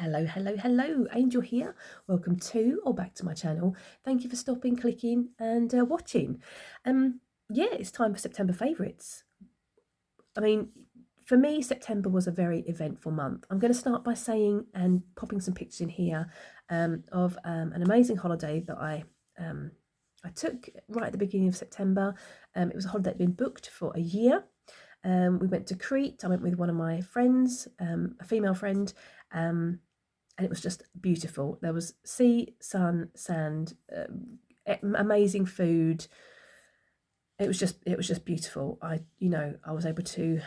Hello, hello, hello. Angel here. Welcome to or back to my channel. Thank you for stopping, clicking and watching. Yeah, it's time for September favourites. I mean, for me, September was a very eventful month. I'm going to start by saying and popping some pictures in here of an amazing holiday that I took right at the beginning of September. It was a holiday that had been booked for a year. We went to Crete. I went with one of my friends, a female friend, and it was just beautiful. There was sea, sun, sand, amazing food. It was just beautiful. I was able to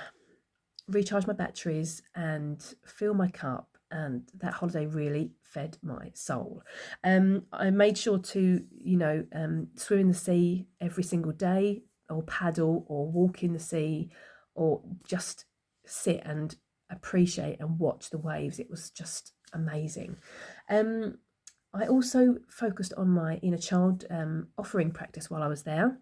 recharge my batteries and fill my cup, and that holiday really fed my soul. I made sure to swim in the sea every single day, or paddle, or walk in the sea, or just sit and appreciate and watch the waves. It was just amazing. I also focused on my inner child offering practice while I was there.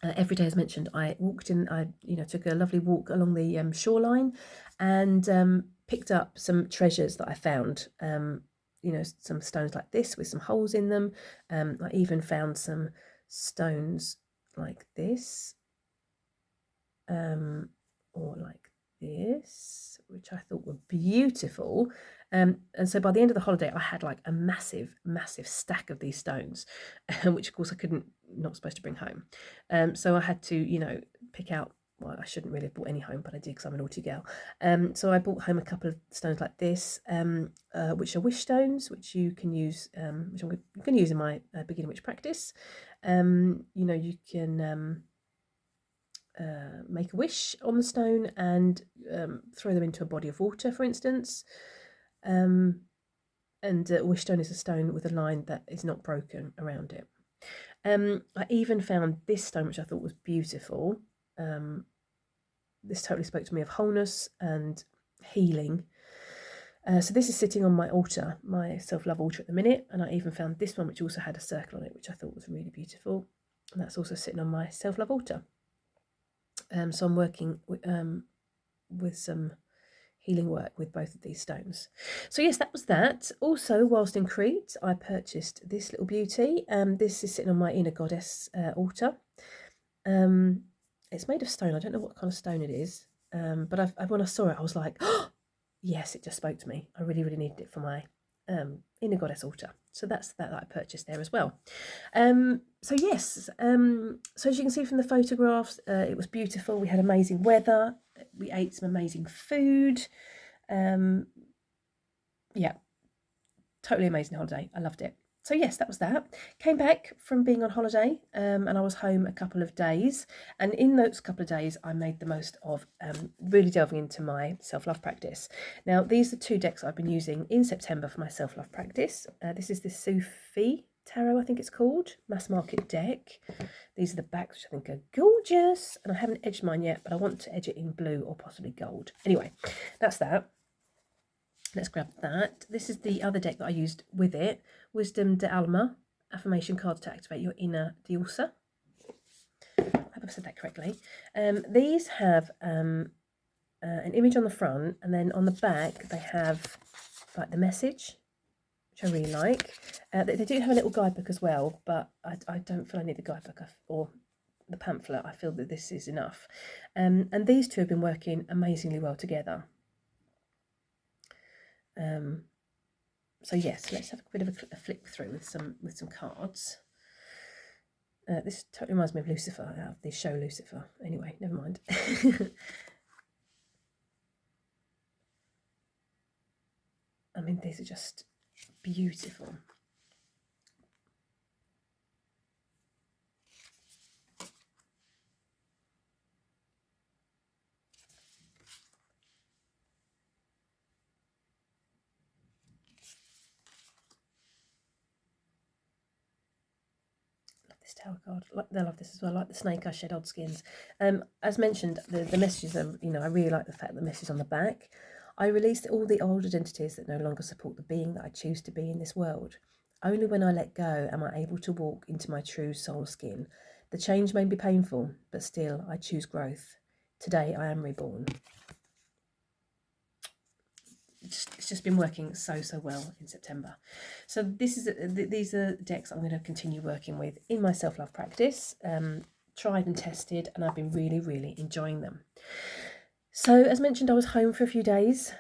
Every day, as mentioned, I walked in. I took a lovely walk along the shoreline, and picked up some treasures that I found. Some stones like this with some holes in them. I even found some stones like this, or like this, which I thought were beautiful. And so by the end of the holiday, I had like a massive, massive stack of these stones, which of course I not supposed to bring home. So I had to, pick out. Well, I shouldn't really have brought any home, but I did because I'm an naughty girl. So I brought home a couple of stones like this, which are wish stones, which you can use, which I'm going to use in my beginner witch practice. You can make a wish on the stone and throw them into a body of water, for instance. And a wish stone is a stone with a line that is not broken around it. I even found this stone, which I thought was beautiful. This totally spoke to me of wholeness and healing. So this is sitting on my altar, my self-love altar at the minute, and I even found this one, which also had a circle on it, which I thought was really beautiful. And that's also sitting on my self-love altar. So I'm working with some healing work with both of these stones. So yes, that was that. Also, whilst in Crete, I purchased this little beauty. This is sitting on my inner goddess altar. It's made of stone. I don't know what kind of stone it is, but when I saw it, I was like, oh, yes, it just spoke to me. I really, really needed it for my inner goddess altar. So that's that I purchased there as well. So yes, so as you can see from the photographs, it was beautiful. We had amazing weather. We ate some amazing food. Yeah, totally amazing holiday. I loved it. So yes, that was that. Came back from being on holiday, and I was home a couple of days. And in those couple of days, I made the most of really delving into my self-love practice. Now, these are 2 decks I've been using in September for my self-love practice. This is the Sufi Tarot, I think it's called, mass market deck. These are the backs, which I think are gorgeous. And I haven't edged mine yet, but I want to edge it in blue or possibly gold. Anyway, that's that. Let's grab that. This is the other deck that I used with it. Wisdom de Alma, affirmation cards to activate your inner Diosa. I hope I've said that correctly. These have an image on the front, and then on the back they have like the message, which I really like. They do have a little guidebook as well, but I don't feel I need the guidebook or the pamphlet. I feel that this is enough. And these two have been working amazingly well together. So yes, let's have a bit of a flick through with some cards. This totally reminds me of Lucifer, out of the show Lucifer. Anyway, never mind. I mean, these are just beautiful. This tower card, they love this as well. I like the snake I shed odd skins. As mentioned, the messages are, I really like the fact that the message on the back. I release all the old identities that no longer support the being that I choose to be in this world. Only when I let go am I able to walk into my true soul skin. The change may be painful, but still I choose growth. Today I am reborn. it's just been working so well in September. So these are decks I'm going to continue working with in my self-love practice, tried and tested, and I've been really enjoying them. So as mentioned, I was home for a few days,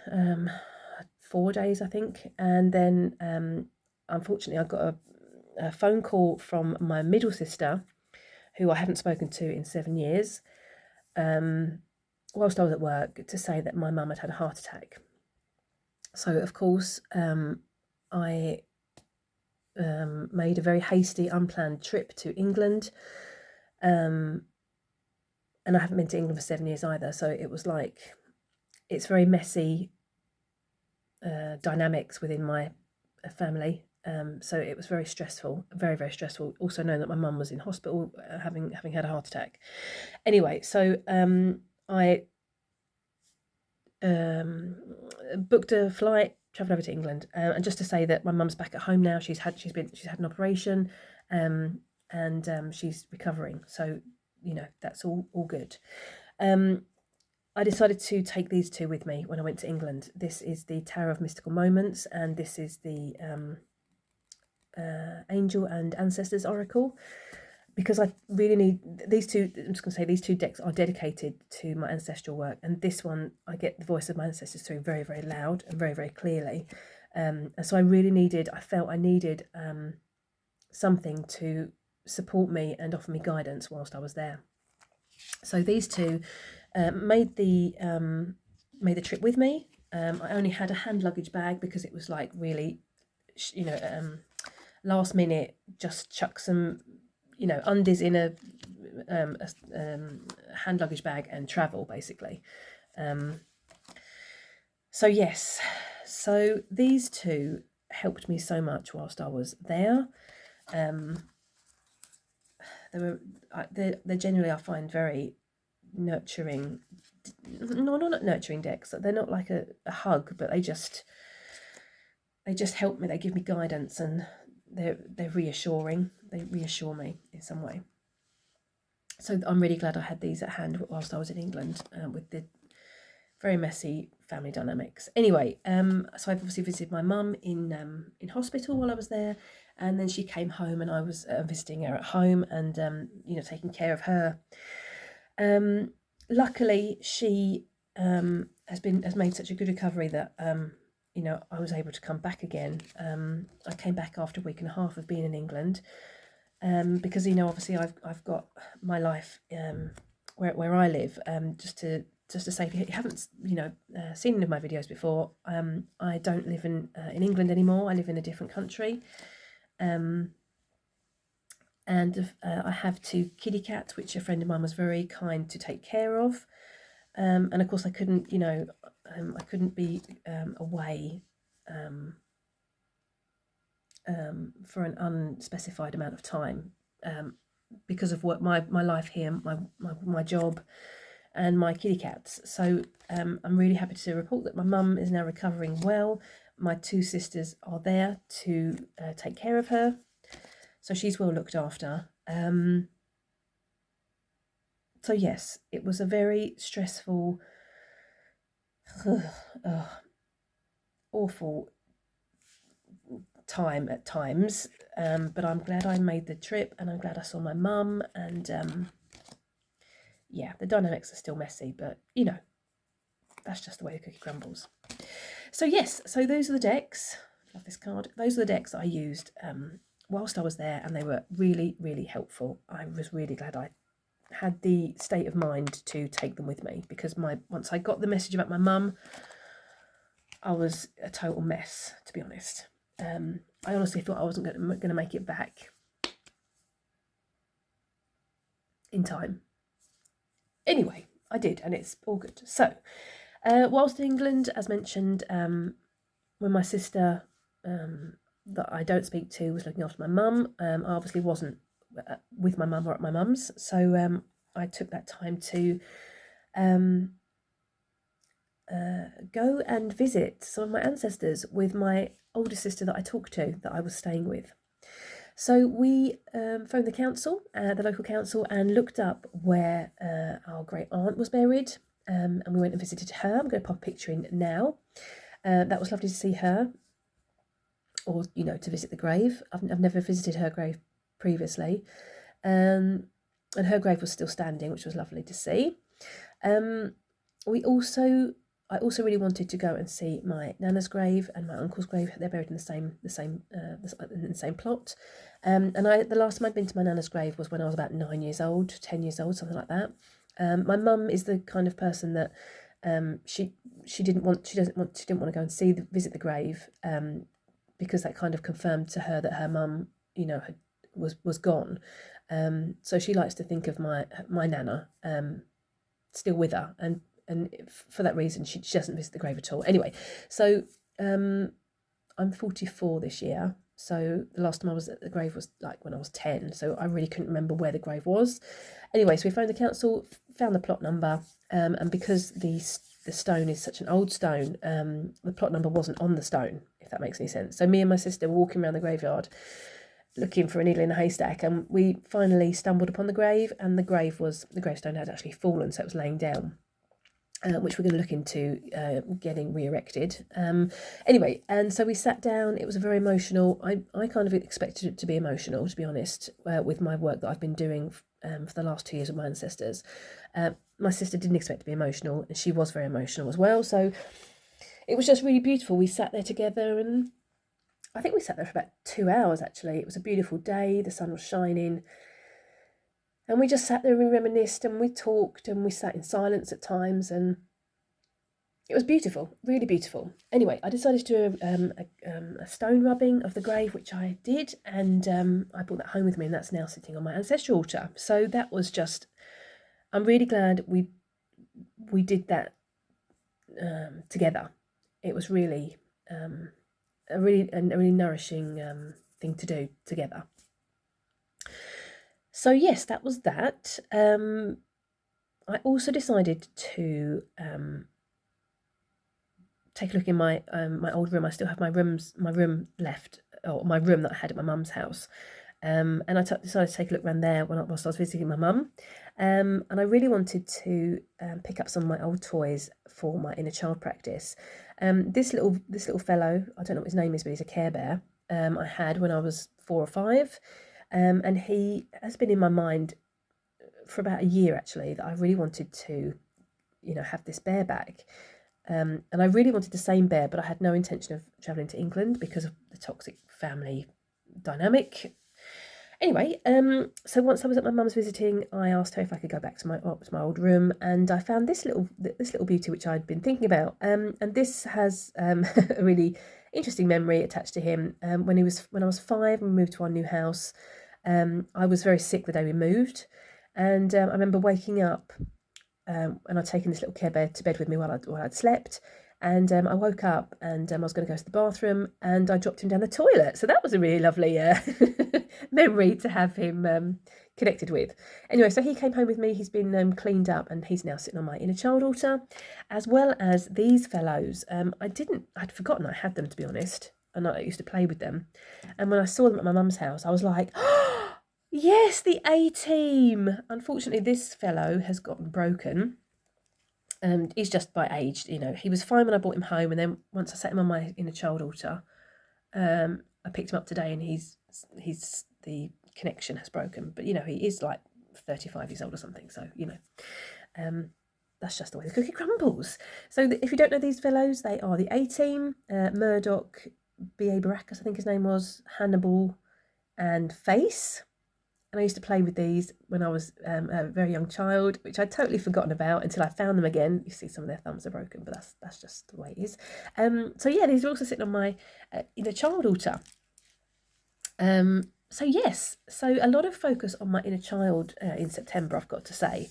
4 days I think, and then unfortunately I got a phone call from my middle sister, who I haven't spoken to in 7 years, whilst I was at work, to say that my mum had had a heart attack. So of course I made a very hasty, unplanned trip to England, and I haven't been to England for 7 years either, so it was like, it's very messy dynamics within my family, so it was very stressful, very stressful, also knowing that my mum was in hospital, having had a heart attack. Anyway, so I booked a flight, travelled over to England, and just to say that my mum's back at home now. She's had an operation, and she's recovering, so that's all good. I decided to take these two with me when I went to England. This is the Tower of Mystical Moments, and this is the Angel and Ancestors Oracle, because I really need these two. I'm just going to say these two decks are dedicated to my ancestral work, and this one I get the voice of my ancestors through very loud and very clearly, and so I felt I needed something to support me and offer me guidance whilst I was there. So these two made the trip with me. I only had a hand luggage bag because it was like really, last minute, just chuck some, undies in a hand luggage bag and travel, basically. So yes, so these two helped me so much whilst I was there. They're generally, I find, very nurturing. No, not nurturing decks. They're not like a hug, but they just help me. They give me guidance, and they're reassuring. They reassure me in some way. So I'm really glad I had these at hand whilst I was in England, with the very messy family dynamics. Anyway, so I've obviously visited my mum in hospital while I was there, and then she came home, and I was visiting her at home, and taking care of her. Luckily, she has made such a good recovery that I was able to come back again. I came back after a week and a half of being in England, because obviously I've got my life where I live. Just to say, if you haven't seen any of my videos before, I don't live in England anymore. I live in a different country. And I have 2 kitty cats, which a friend of mine was very kind to take care of. And of course I couldn't, I couldn't be away for an unspecified amount of time, because of what my life here, my job, and my kitty cats. So I'm really happy to report that my mum is now recovering well. My 2 sisters are there to take care of her, so she's well looked after. So yes, it was a very stressful, awful time at times, but I'm glad I made the trip, and I'm glad I saw my mum, and yeah, the dynamics are still messy, but that's just the way the cookie crumbles. So yes, so those are the decks. Love this card. Those are the decks I used whilst I was there, and they were really helpful. I was really glad I had the state of mind to take them with me, because once I got the message about my mum, I was a total mess, to be honest. I honestly thought I wasn't going to make it back in time. Anyway, I did, and it's all good. So whilst in England, as mentioned, when my sister that I don't speak to was looking after my mum, I obviously wasn't with my mum or at my mum's, so I took that time to go and visit some of my ancestors with my older sister that I talked to, that I was staying with. So we phoned the council, the local council, and looked up where our great aunt was buried, and we went and visited her. I'm going to pop a picture in now. That was lovely to see her, or, you know, to visit the grave. I've never visited her grave previously. And her grave was still standing, which was lovely to see. I also really wanted to go and see my nana's grave and my uncle's grave. They're buried in the same plot. The last time I'd been to my nana's grave was when I was about 9 years old, 10 years old, something like that. My mum is the kind of person that she didn't want to go and visit the grave, because that kind of confirmed to her that her mum, you know, was gone. So she likes to think of my nana still with her, and for that reason she doesn't visit the grave at all. Anyway, so I'm 44 this year, so the last time I was at the grave was like when I was 10, so I really couldn't remember where the grave was. Anyway, so we phoned the council, found the plot number, and because the stone is such an old stone, the plot number wasn't on the stone, if that makes any sense. So me and my sister were walking around the graveyard looking for a needle in a haystack, and we finally stumbled upon the grave, and the gravestone had actually fallen, so it was laying down, which we're going to look into getting re-erected. Anyway, and so we sat down. It was very emotional. I kind of expected it to be emotional, to be honest, with my work that I've been doing for the last 2 years with my ancestors. My sister didn't expect to be emotional, and she was very emotional as well, so it was just really beautiful. We sat there together, and I think we sat there for about 2 hours, actually. It was a beautiful day, the sun was shining, and we just sat there and we reminisced and we talked and we sat in silence at times, and it was beautiful, really beautiful. Anyway, I decided to do a stone rubbing of the grave, which I did, and I brought that home with me, and that's now sitting on my ancestral altar. So that was just, I'm really glad we did that together. It was really a really nourishing thing to do together. So yes, that was that. I also decided to take a look in my old room. I still have my room left, or my room that I had at my mum's house. And I decided to take a look around there whilst I was visiting my mum. And I really wanted to pick up some of my old toys for my inner child practice. This little fellow, I don't know what his name is, but he's a Care Bear. I had when I was 4 or 5, and he has been in my mind for about a year, actually, that I really wanted to, you know, have this bear back. And I really wanted the same bear, but I had no intention of travelling to England because of the toxic family dynamic. Anyway, so once I was at my mum's visiting, I asked her if I could go back to my old room, and I found this little beauty which I'd been thinking about. And this has a really interesting memory attached to him. When I was 5 and we moved to our new house, I was very sick the day we moved, and I remember waking up, and I'd taken this little Care Bear to bed with me while I'd slept. And I woke up, and I was going to go to the bathroom, and I dropped him down the toilet. So that was a really lovely memory to have him connected with. Anyway, so he came home with me. He's been cleaned up, and he's now sitting on my inner child altar, as well as these fellows. I'd forgotten I had them, to be honest, and I used to play with them. And when I saw them at my mum's house, I was like, oh, yes, the A-Team. Unfortunately, this fellow has gotten broken. And he's just by age, you know. He was fine when I brought him home, and then once I set him on my inner child altar, I picked him up today, and the connection has broken. But you know, he is like 35 years old or something, so you know, that's just the way the cookie crumbles. So if you don't know these fellows, they are the A-Team, Murdoch, B.A. Baracus, I think his name was, Hannibal, and Face. And I used to play with these when I was a very young child, which I'd totally forgotten about until I found them again. You see some of their thumbs are broken, but that's just the way it is. So yeah, these are also sitting on my inner child altar. So yes, so a lot of focus on my inner child in September, I've got to say.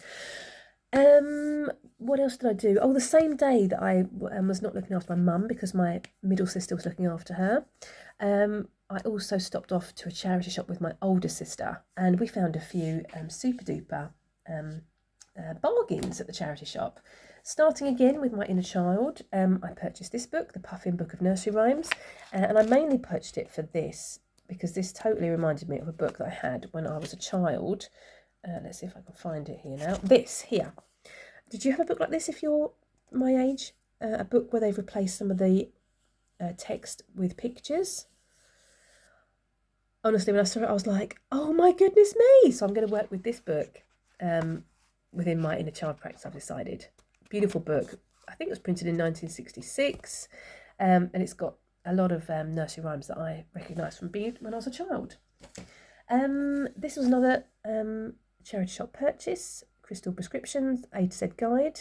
What else did I do? Oh, the same day that I was not looking after my mum because my middle sister was looking after her, I also stopped off to a charity shop with my older sister, and we found a few super duper bargains at the charity shop. Starting again with my inner child, I purchased this book, The Puffin Book of Nursery Rhymes, and I mainly purchased it for this because this totally reminded me of a book that I had when I was a child. Let's see if I can find it here now. This here. Did you have a book like this if you're my age? A book where they've replaced some of the text with pictures. Honestly, when I saw it, I was like, oh my goodness me. So I'm going to work with this book within my inner child practice, I've decided. Beautiful book. I think it was printed in 1966. And it's got a lot of nursery rhymes that I recognised from being when I was a child. This was another charity shop purchase. Crystal Prescriptions, A to Z Guide.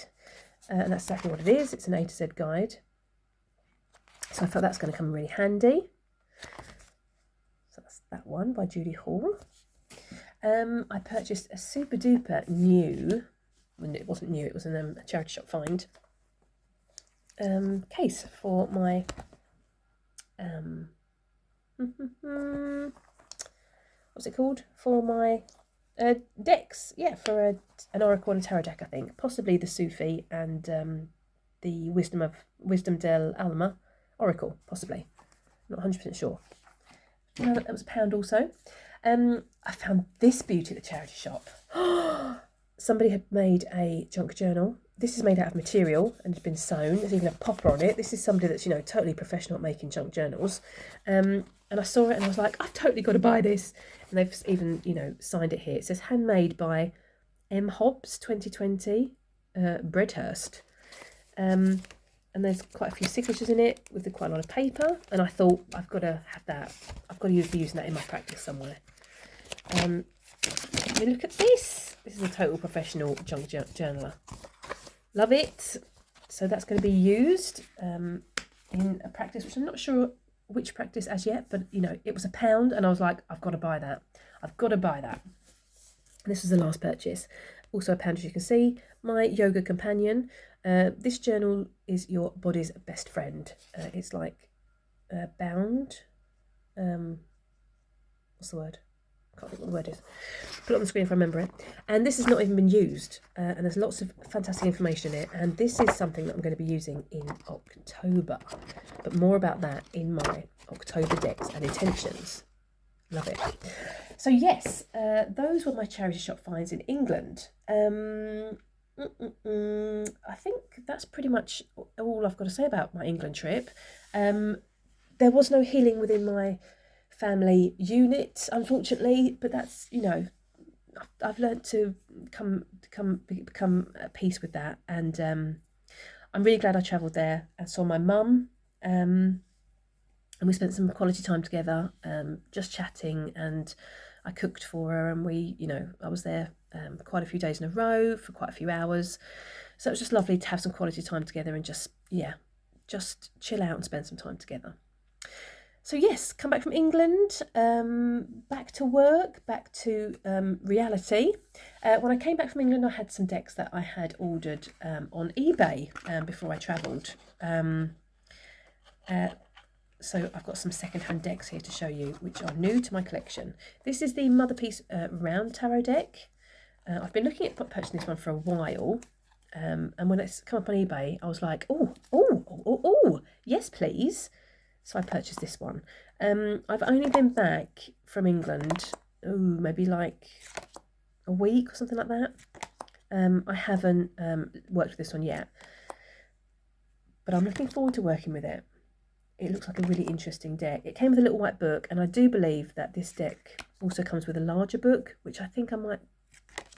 And that's exactly what it is. It's an A to Z guide. So I thought that's going to come really handy. So that's that one by Judy Hall. I purchased a super duper new, when it wasn't new, it was in a charity shop find, case for my what's it called? For my decks. Yeah, for an Oracle and a Tarot deck, I think. Possibly the Sufi and the Wisdom del Alma Oracle, possibly. Not 100% sure. No, that was £1 also. I found this beauty at the charity shop. Somebody had made a junk journal. This is made out of material and has been sewn. There's even a popper on it. This is somebody that's, totally professional at making junk journals. And I saw it and I was like, I've totally got to buy this. And they've even, signed it here. It says handmade by M. Hobbs 2020, Breadhurst. And there's quite a few signatures in it with quite a lot of paper. And I thought, I've got to have that. I've got to be using that in my practice somewhere. Let me look at this. This is a total professional junk journaler. Love it. So that's going to be used in a practice, which I'm not sure which practice as yet, but it was £1 and I was like, I've got to buy that. I've got to buy that. And this was the last purchase. Also £1, as you can see. My yoga companion. This journal is your body's best friend. It's like bound. What's the word? Can't think what the word is. Put it on the screen if I remember it. And this has not even been used. And there's lots of fantastic information in it. And this is something that I'm going to be using in October. But more about that in my October decks and intentions. Love it. So yes, those were my charity shop finds in England. I think that's pretty much all I've got to say about my England trip. There was no healing within my family unit, unfortunately, but that's, I've learnt to become at peace with that, and I'm really glad I travelled there and saw my mum, and we spent some quality time together, just chatting, and I cooked for her, and I was there quite a few days in a row for quite a few hours, so it was just lovely to have some quality time together and just chill out and spend some time together. So yes, come back from England, back to work, back to reality. When I came back from England, I had some decks that I had ordered on eBay before I travelled. So I've got some second-hand decks here to show you, which are new to my collection. This is the Mother Peace Round Tarot deck. I've been looking at purchasing this one for a while. And when it's come up on eBay, I was like, oh, yes, please. So I purchased this one. I've only been back from England, maybe like a week or something like that. I haven't worked with this one yet, but I'm looking forward to working with it. It looks like a really interesting deck. It came with a little white book, and I do believe that this deck also comes with a larger book, which I think I might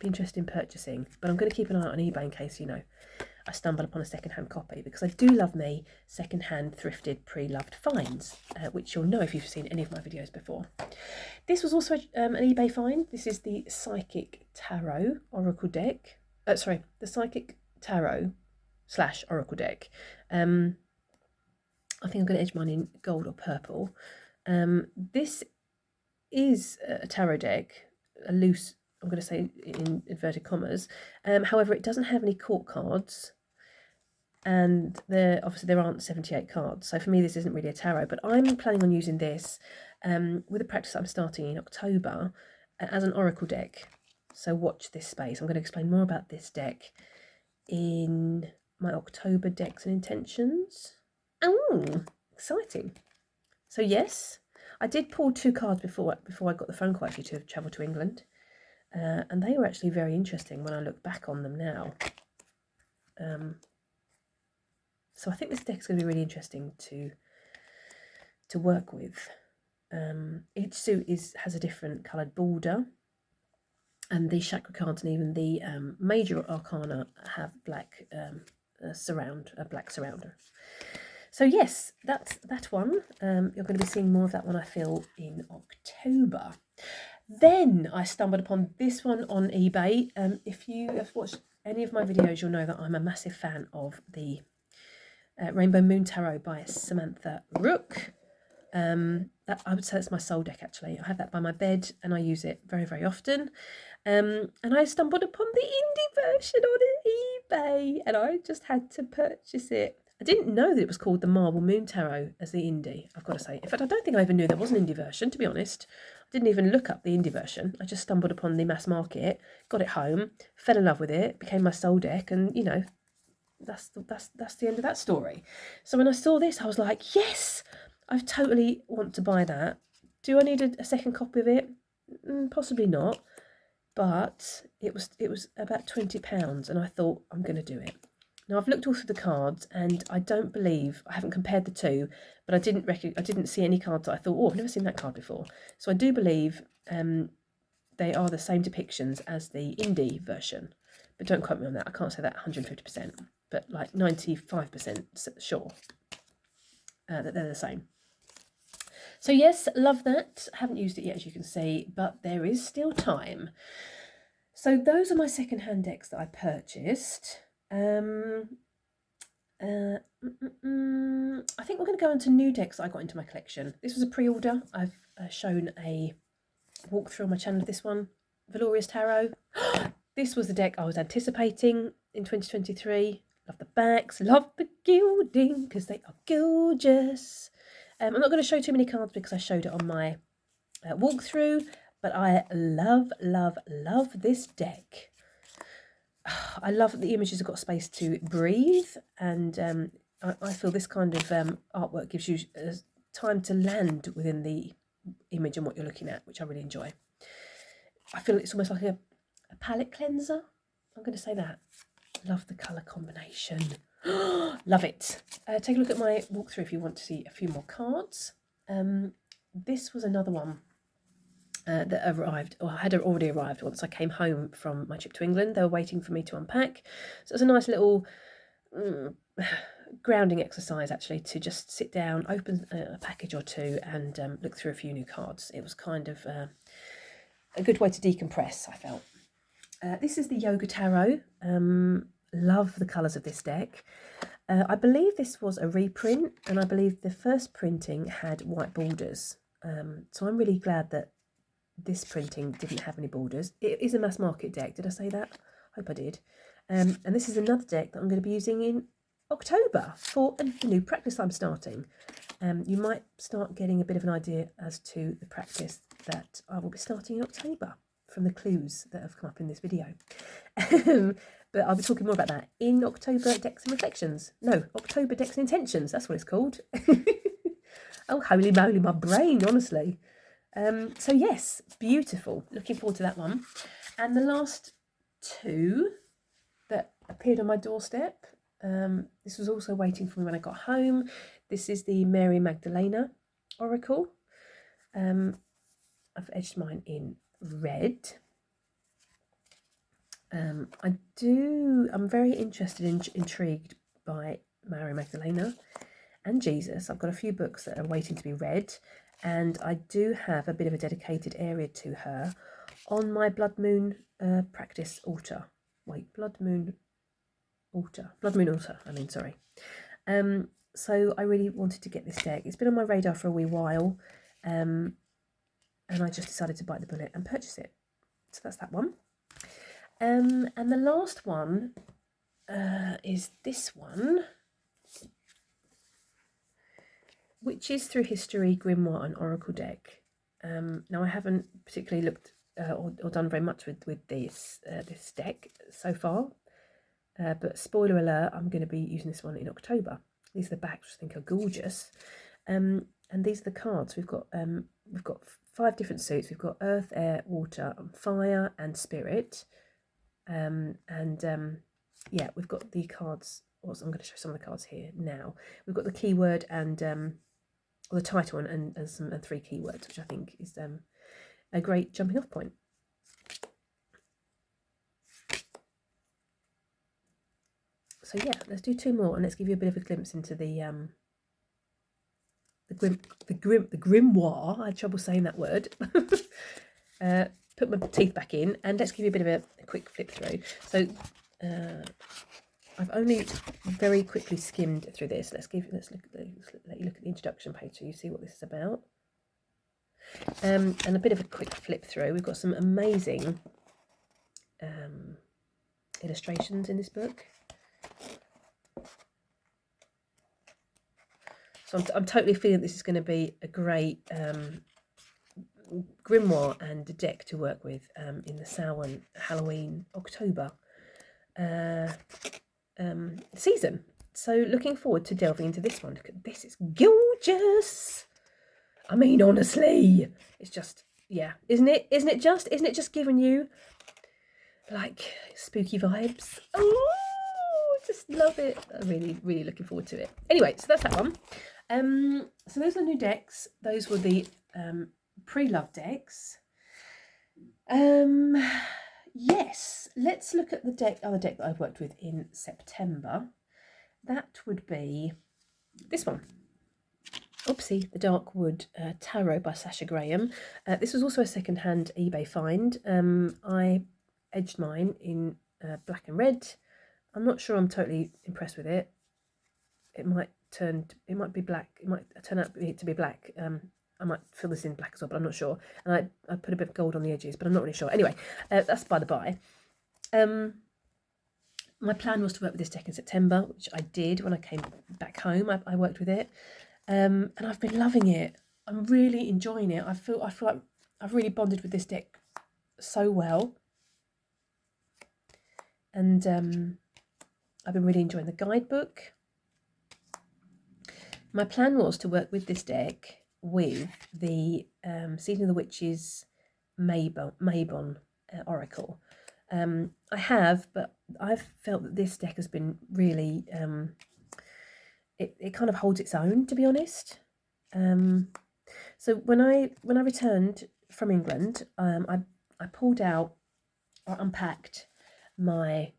be interested in purchasing. But I'm going to keep an eye out on eBay in case, I stumble upon a second-hand copy, because I do love me second-hand thrifted pre-loved finds, which you'll know if you've seen any of my videos before. This was also an eBay find. This is the Psychic Tarot Oracle deck. The Psychic Tarot / Oracle deck. I think I'm going to edge mine in gold or purple. This is a tarot deck, a loose, I'm going to say in inverted commas. However, it doesn't have any court cards. And obviously there aren't 78 cards, so for me this isn't really a tarot, but I'm planning on using this with a practice I'm starting in October as an oracle deck. So watch this space. I'm going to explain more about this deck in my October decks and intentions. Oh, exciting. So yes, I did pull 2 cards before I got the phone call actually to travel to England, and they were actually very interesting when I look back on them now. So I think this deck is going to be really interesting to to work with. Each suit has a different coloured border, and the chakra cards and even the major arcana have black black surrounder. So yes, that's that one. You're going to be seeing more of that one, I feel, in October. Then I stumbled upon this one on eBay. If you have watched any of my videos, you'll know that I'm a massive fan of the Rainbow Moon Tarot by Samantha Rook. That, I would say it's my soul deck, actually. I have that by my bed and I use it very, very often. And I stumbled upon the indie version on eBay and I just had to purchase it. I didn't know that it was called the Marble Moon Tarot as the indie, I've got to say. In fact, I don't think I even knew there was an indie version, to be honest. I didn't even look up the indie version. I just stumbled upon the mass market, got it home, fell in love with it, became my soul deck, and, you know, that's the end of that story. So when I saw this, I was like, yes, I totally want to buy that. Do I need a second copy of it? Possibly not. But it was about £20, and I thought, I'm going to do it. Now, I've looked all through the cards, and I don't believe, I haven't compared the two, but I didn't see any cards that I thought, oh, I've never seen that card before. So I do believe they are the same depictions as the indie version. But don't quote me on that. I can't say that 150%, but like 95% sure that they're the same. So yes, love that. Haven't used it yet, as you can see, but there is still time. So those are my second-hand decks that I purchased. I think we're going to go into new decks that I got into my collection. This was a pre-order. I've shown a walkthrough on my channel of this one, Valoria's Tarot. This was the deck I was anticipating in 2023. Love the backs, love the gilding, because they are gorgeous. I'm not going to show too many cards because I showed it on my walkthrough, but I love, love, love this deck. I love that the images have got space to breathe, and I feel this kind of artwork gives you time to land within the image and what you're looking at, which I really enjoy. I feel it's almost like a palette cleanser. I'm going to say that. Love the colour combination. Love it. Take a look at my walkthrough if you want to see a few more cards. This was another one that arrived, or had already arrived once I came home from my trip to England. They were waiting for me to unpack. So it was a nice little grounding exercise, actually, to just sit down, open a package or two and look through a few new cards. It was kind of a good way to decompress, I felt. This is the Yoga Tarot. Love the colours of this deck. I believe this was a reprint, and I believe the first printing had white borders. So I'm really glad that this printing didn't have any borders. It is a mass market deck. Did I say that? Hope I did. And this is another deck that I'm going to be using in October for the new practice I'm starting. You might start getting a bit of an idea as to the practice that I will be starting in October from the clues that have come up in this video. But I'll be talking more about that in October Decks and Reflections. No, October Decks and Intentions, that's what it's called. Oh, holy moly, my brain, honestly. So yes, beautiful. Looking forward to that one. And the last two that appeared on my doorstep, this was also waiting for me when I got home. This is the Mary Magdalena Oracle. I've edged mine in red. I'm very interested and intrigued by Mary Magdalena and Jesus. I've got a few books that are waiting to be read, and I do have a bit of a dedicated area to her on my Blood Moon practice altar. Blood Moon altar, sorry. So I really wanted to get this deck. It's been on my radar for a wee while, and I just decided to bite the bullet and purchase it. So that's that one. And the last one is this one, which is Through History, Grimoire and Oracle deck. Now, I haven't particularly looked or done very much with this deck so far, but spoiler alert, I'm going to be using this one in October. These are the backs, which I think are gorgeous, and these are the cards. We've got 5 different suits. We've got Earth, Air, Water, and Fire, and Spirit. Yeah, we've got the cards. I'm going to show some of the cards here now. We've got the keyword and or the title and 3 keywords, which I think is a great jumping off point. So yeah, let's do 2 more and let's give you a bit of a glimpse into the grimoire. I had trouble saying that word. Put my teeth back in and let's give you a bit of a quick flip through. So I've only very quickly skimmed through this. Let you look at the introduction page so you see what this is about. And a bit of a quick flip through. We've got some amazing illustrations in this book. So I'm totally feeling this is going to be a great grimoire and deck to work with in the Samhain, Halloween, October season. So looking forward to delving into this one. Look at this, it's gorgeous. I mean, honestly, it's just, yeah, isn't it just giving you like spooky vibes? Oh, just love it. I'm really looking forward to it. Anyway, so that's that one. So those are the new decks. Those were the pre-love decks. Yes, let's look at the other deck that I've worked with in September. That would be this one. Oopsie, the Darkwood Tarot by Sasha Graham. This was also a second-hand eBay find. I edged mine in black and red. I'm not sure I'm totally impressed with it. It might be black. It might turn out to be black. I might fill this in black as well, but I'm not sure. And I put a bit of gold on the edges, but I'm not really sure. Anyway, that's by the by. My plan was to work with this deck in September, which I did when I came back home. I worked with it, and I've been loving it. I'm really enjoying it. I feel like I've really bonded with this deck so well, and I've been really enjoying the guidebook. My plan was to work with this deck with the Season of the Witches Mabon Oracle. I have, but I've felt that this deck has been really, it kind of holds its own, to be honest. So when I returned from England, I pulled out or unpacked my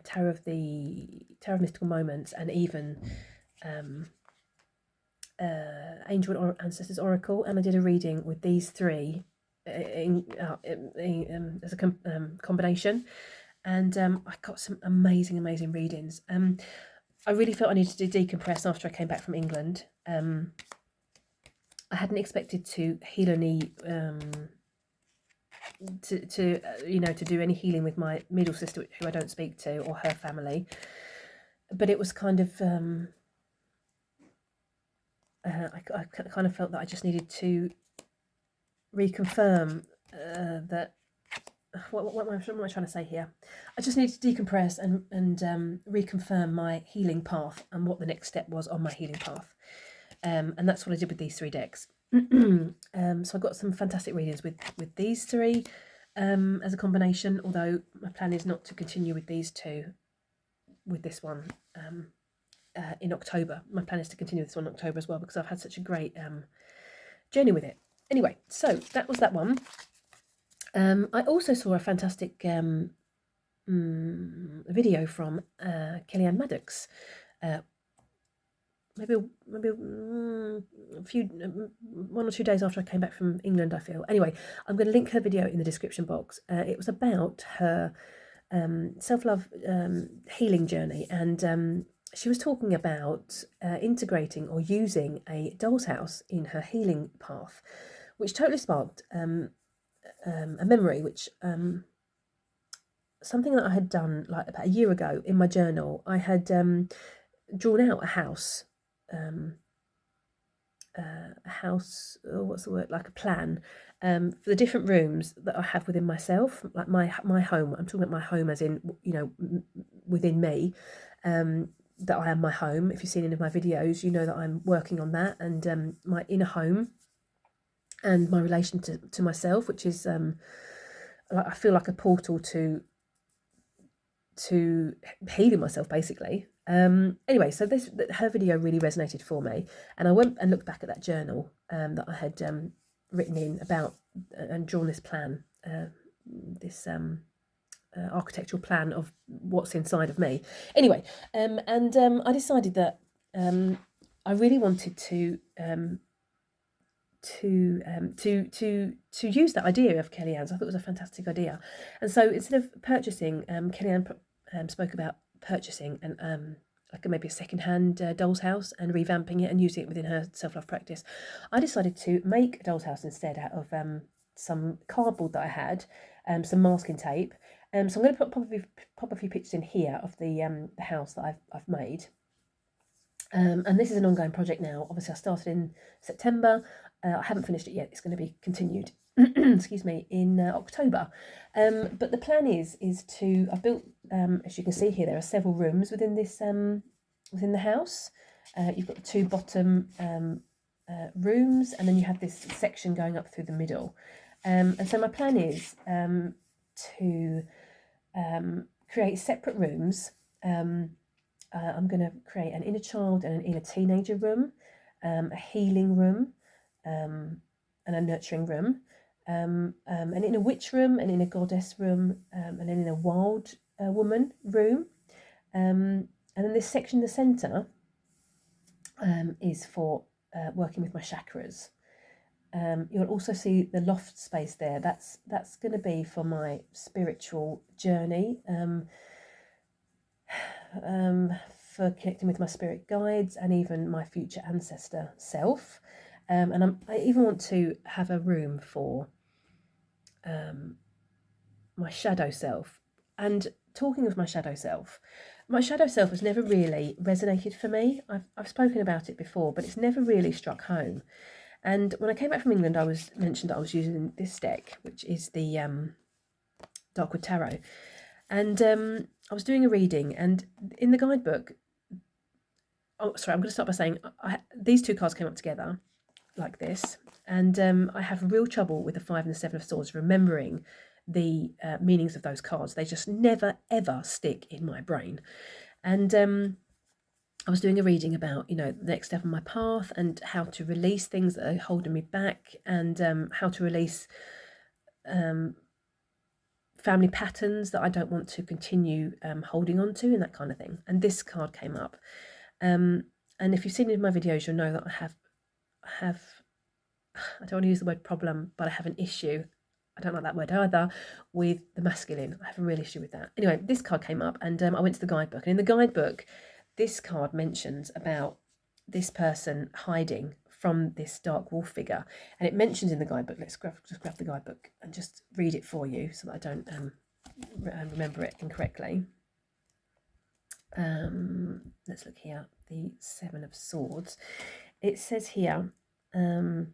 Tarot of Mystical Moments and even Angel and Ancestors Oracle, and I did a reading with these 3 as a combination, and I got some amazing readings. I really felt I needed to decompress after I came back from England. I hadn't expected to heal any to do any healing with my middle sister, who I don't speak to, or her family, but it was kind of I kind of felt that I just needed to reconfirm that what am I trying to say here? I just needed to decompress and reconfirm my healing path and what the next step was on my healing path, and that's what I did with these 3 decks. So I got some fantastic readings with these 3 as a combination, although my plan is not to continue with these 2 with this one in October. My plan is to continue this one in October as well, because I've had such a great journey with it. Anyway, so that was that one. I also saw a fantastic video from Kelly Ann Maddox. Maybe a few 1 or 2 days after I came back from England, I feel. Anyway, I'm going to link her video in the description box. It was about her self-love healing journey, and she was talking about integrating or using a doll's house in her healing path, which totally sparked a memory, which something that I had done like about a year ago in my journal. I had drawn out a house, what's the word, like a plan for the different rooms that I have within myself, like my home. I'm talking about my home as in, within me, that I am my home. If you've seen any of my videos, you know that I'm working on that, and my inner home and my relation to myself, which is I feel like a portal to to healing myself, basically. Anyway, so her video really resonated for me, and I went and looked back at that journal that I had written in about and drawn this plan, this architectural plan of what's inside of me. Anyway, I decided that I really wanted to use that idea of Kelly Ann's. I thought it was a fantastic idea, and so instead of purchasing, Kelly Ann spoke about purchasing and like maybe a second-hand doll's house and revamping it and using it within her self-love practice. I decided to make a doll's house instead out of some cardboard that I had, some masking tape. So I'm going to pop a few pictures in here of the house that I've made. And this is an ongoing project now. Obviously, I started in September. I haven't finished it yet. It's going to be continued, excuse me, in October. But the plan is to, I've built, as you can see here, there are several rooms within this, within the house. You've got the two bottom rooms, and then you have this section going up through the middle. And so my plan is to create separate rooms. I'm going to create an inner child and an inner teenager room, a healing room, and a nurturing room, an inner witch room, an inner goddess room, and an inner wild woman room. And then this section in the centre is for working with my chakras. You'll also see the loft space there. That's going to be for my spiritual journey. For connecting with my spirit guides and even my future ancestor self. And I even want to have a room for my shadow self. And talking of my shadow self has never really resonated for me. I've spoken about it before, but it's never really struck home. And when I came back from England, I was mentioned that I was using this deck, which is the Darkwood Tarot. And I was doing a reading, and in the guidebook, I'm going to start by saying these two cards came up together like this, and I have real trouble with the 5 and the 7 of Swords remembering the meanings of those cards. They just never, ever stick in my brain. And I was doing a reading about, the next step on my path and how to release things that are holding me back, and how to release family patterns that I don't want to continue holding on to, and that kind of thing. And this card came up. And if you've seen any of my videos, you'll know that I have, I don't want to use the word problem, but I have an issue, I don't like that word either, with the masculine. I have a real issue with that. Anyway, this card came up, and I went to the guidebook. And in the guidebook, this card mentions about this person hiding from this dark wolf figure. And it mentions in the guidebook, let's just grab the guidebook and just read it for you so that I don't remember it incorrectly. Let's look here, the 7 of Swords. It says here, a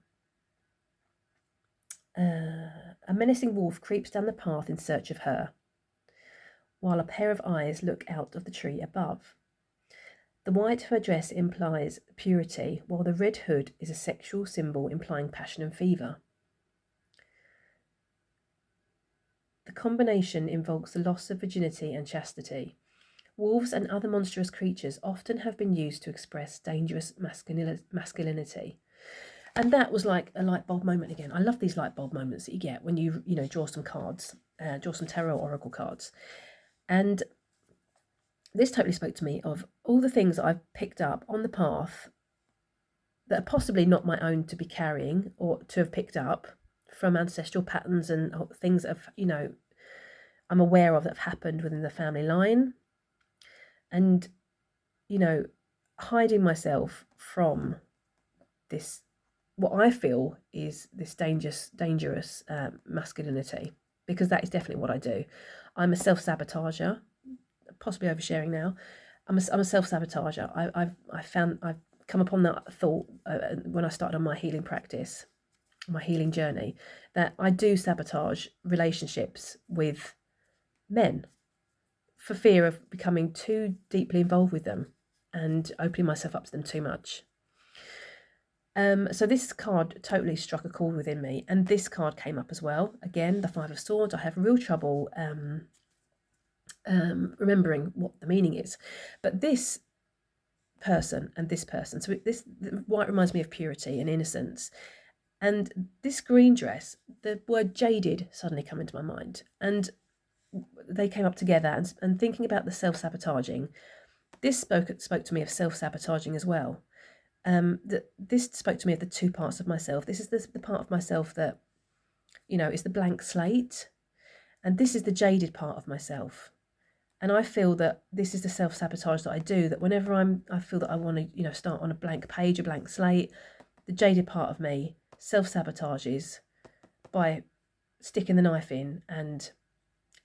menacing wolf creeps down the path in search of her, while a pair of eyes look out of the tree above. The white of her dress implies purity, while the red hood is a sexual symbol implying passion and fever. The combination invokes the loss of virginity and chastity. Wolves and other monstrous creatures often have been used to express dangerous masculinity. And that was like a light bulb moment again. I love these light bulb moments that you get when you draw some cards, draw some tarot oracle cards. And this totally spoke to me of all the things that I've picked up on the path that are possibly not my own to be carrying or to have picked up from ancestral patterns and things that have, I'm aware of that have happened within the family line. And, hiding myself from this, what I feel is this dangerous masculinity, because that is definitely what I do. I'm a self-sabotager, possibly oversharing now. I'm a self-sabotager. I've come upon that thought when I started on my healing practice, my healing journey, that I do sabotage relationships with men for fear of becoming too deeply involved with them and opening myself up to them too much. So this card totally struck a chord within me, and this card came up as well. Again, the 5 of Swords. I have real trouble remembering what the meaning is. But this person and this person, so this white reminds me of purity and innocence. And this green dress, the word jaded suddenly come into my mind. And they came up together, and thinking about the self-sabotaging, this spoke to me of self-sabotaging as well. This spoke to me of the two parts of myself. This is the part of myself that, is the blank slate, and this is the jaded part of myself. And I feel that this is the self-sabotage that I do, that whenever I feel that I want to, start on a blank page, a blank slate, the jaded part of me self-sabotages by sticking the knife in and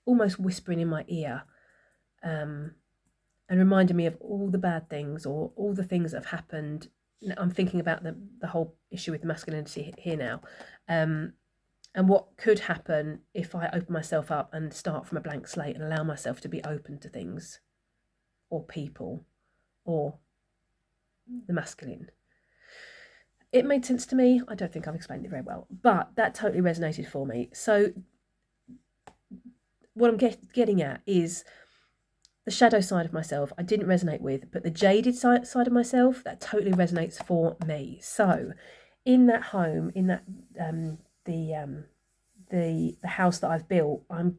almost whispering in my ear, and reminding me of all the bad things or all the things that have happened. I'm thinking about the whole issue with masculinity here now, and what could happen if I open myself up and start from a blank slate and allow myself to be open to things or people or the masculine. It made sense to me. I don't think I've explained it very well, but that totally resonated for me. So what I'm getting at is the shadow side of myself I didn't resonate with, but the jaded side of myself, that totally resonates for me. So in that home, in that the house that I've built, I'm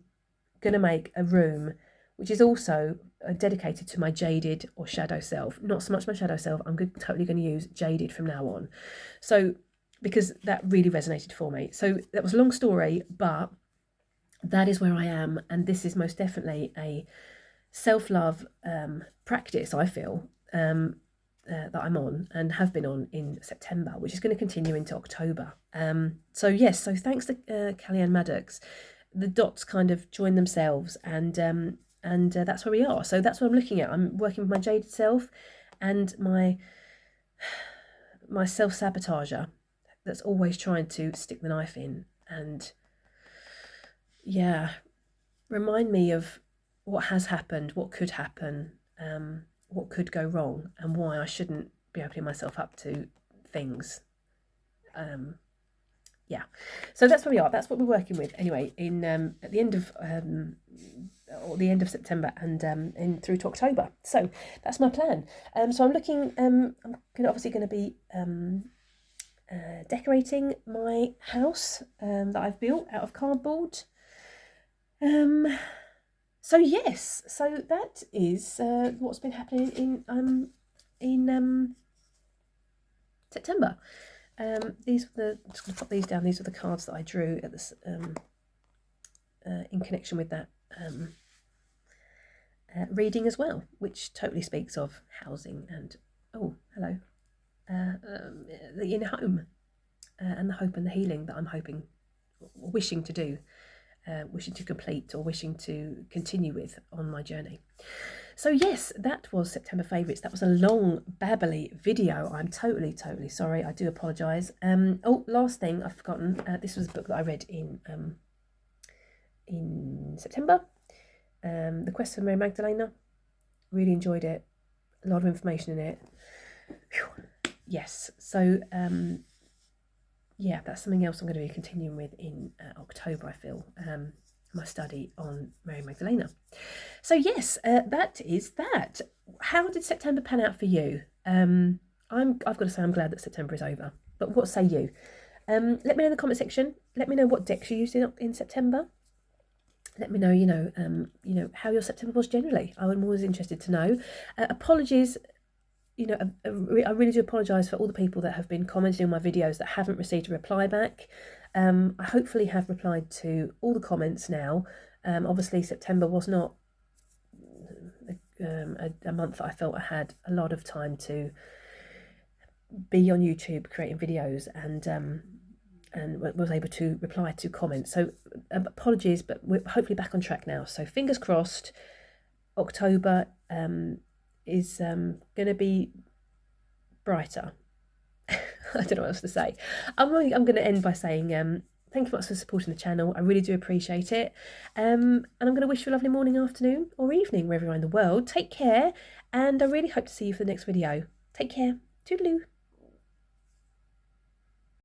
going to make a room which is also dedicated to my jaded or shadow self. Not so much my shadow self, I'm totally going to use jaded from now on. So, because that really resonated for me. So that was a long story, but that is where I am, and this is most definitely a self-love practice, I feel, that I'm on and have been on in September, which is going to continue into October. So thanks to Kelly Ann Maddox, the dots kind of join themselves, and that's where we are. So that's what I'm looking at. I'm working with my jaded self and my self-sabotager that's always trying to stick the knife in and remind me of what has happened, what could happen, what could go wrong, and why I shouldn't be opening myself up to things. So that's where we are. That's what we're working with anyway. In at the end of September and in through to October. So that's my plan. So I'm looking. I'm obviously going to be decorating my house that I've built out of cardboard. So that is what's been happening in September. These were I'm just going to pop these down. These were the cards that I drew at this in connection with that reading as well, which totally speaks of housing and the inner home and the hope and the healing that I'm wishing to do. Wishing to complete or wishing to continue with on my journey. So yes, that was September favourites. That was a long babbly video. I'm totally sorry. I do apologise. Last thing I've forgotten. This was a book that I read in September. The Quest for Mary Magdalena. Really enjoyed it. A lot of information in it. Whew. Yes. So that's something else I'm going to be continuing with in October, I feel, my study on Mary Magdalena. So yes, that is that. How did September pan out for you? I've got to say I'm glad that September is over. But what say you? Let me know in the comment section. Let me know what decks you used in September. Let me know, how your September was generally. I'm always interested to know. Apologies. I really do apologise for all the people that have been commenting on my videos that haven't received a reply back. I hopefully have replied to all the comments now. Obviously, September was not a month that I felt I had a lot of time to be on YouTube creating videos and was able to reply to comments. So apologies, but we're hopefully back on track now. So fingers crossed, October is going to be brighter. I don't know what else to say. I'm going to end by saying thank you much for supporting the channel. I really do appreciate it. And I'm going to wish you a lovely morning, afternoon or evening wherever you are in the world. Take care, and I really hope to see you for the next video. Take care. Toodaloo.